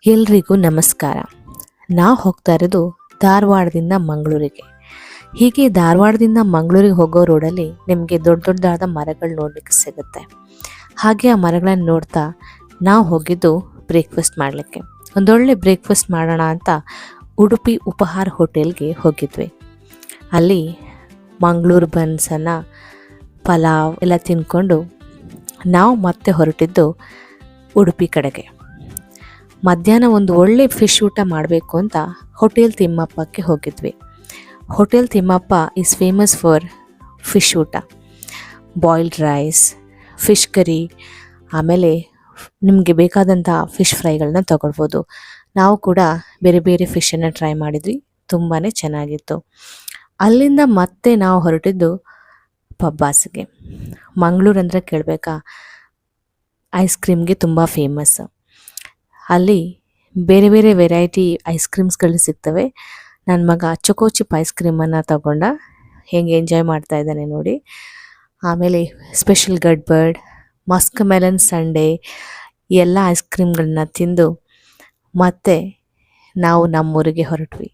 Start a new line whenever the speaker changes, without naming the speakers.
ಎಲ್ರಿಗೂ ನಮಸ್ಕಾರ. ನಾವು ಹೋಗ್ತಾ ಇರೋದು ಧಾರವಾಡದಿಂದ ಮಂಗಳೂರಿಗೆ. ಹೀಗೆ ಧಾರವಾಡದಿಂದ ಮಂಗಳೂರಿಗೆ ಹೋಗೋ ರೋಡಲ್ಲಿ ನಿಮಗೆ ದೊಡ್ಡ ದೊಡ್ಡದಾದ ಮರಗಳು ನೋಡಲಿಕ್ಕೆ ಸಿಗುತ್ತೆ. ಹಾಗೆ ಆ ಮರಗಳನ್ನು ನೋಡ್ತಾ ನಾವು ಹೋಗಿದ್ದು ಬ್ರೇಕ್ಫಾಸ್ಟ್ ಮಾಡಲಿಕ್ಕೆ. ಒಂದೊಳ್ಳೆ ಬ್ರೇಕ್ಫಾಸ್ಟ್ ಮಾಡೋಣ ಅಂತ ಉಡುಪಿ ಉಪಹಾರ ಹೋಟೆಲ್ಗೆ ಹೋಗಿದ್ವಿ. ಅಲ್ಲಿ ಮಂಗಳೂರು ಬನ್ಸನ್ನು ಪಲಾವ್ ಎಲ್ಲ ತಿಂದ್ಕೊಂಡು ನಾವು ಮತ್ತೆ ಹೊರಟಿದ್ದು ಉಡುಪಿ ಕಡೆಗೆ. ಮಧ್ಯಾಹ್ನ ಒಂದು ಒಳ್ಳೆ ಫಿಶ್ ಊಟ ಮಾಡಬೇಕು ಅಂತ ಹೋಟೆಲ್ ತಿಮ್ಮಪ್ಪಕ್ಕೆ ಹೋಗಿದ್ವಿ. Hotel Thimmappa is famous for fish ಊಟ, ಬಾಯ್ಲ್ಡ್ ರೈಸ್, ಫಿಶ್ ಕರಿ, ಆಮೇಲೆ ನಿಮಗೆ ಬೇಕಾದಂಥ ಫಿಶ್ ಫ್ರೈಗಳನ್ನ ತಗೊಳ್ಬೋದು. ನಾವು ಕೂಡ ಬೇರೆ ಬೇರೆ ಫಿಶನ್ನು ಟ್ರೈ ಮಾಡಿದ್ವಿ, ತುಂಬಾ ಚೆನ್ನಾಗಿತ್ತು. ಅಲ್ಲಿಂದ ಮತ್ತೆ ನಾವು ಹೊರಟಿದ್ದು ಪಬ್ಬಾಸ್ಗೆ. ಮಂಗಳೂರು ಅಂದರೆ ಕೇಳಬೇಕಾ, ಐಸ್ ಕ್ರೀಮ್ಗೆ ತುಂಬ ಫೇಮಸ್. ಅಲ್ಲಿ ಬೇರೆ ಬೇರೆ ವೆರೈಟಿ ಐಸ್ ಕ್ರೀಮ್ಸ್ಗಳು ಸಿಗ್ತವೆ. ನನ್ನ ಮಗ ಚೊಕೋ ಚಿಪ್ ಐಸ್ ಕ್ರೀಮನ್ನು ತಗೊಂಡ ಹೆಂಗೆ ಎಂಜಾಯ್ ಮಾಡ್ತಾ ಇದ್ದಾನೆ ನೋಡಿ. ಆಮೇಲೆ ಸ್ಪೆಷಲ್ ಗಡ್ಬರ್ಡ್, ಮಸ್ಕ್ ಮೆಲನ್ ಸಂಡೇ ಎಲ್ಲ ಐಸ್ ಕ್ರೀಮ್ಗಳನ್ನ ತಿಂದು ಮತ್ತೆ ನಾವು ನಮ್ಮೂರಿಗೆ ಹೊರಟ್ವಿ.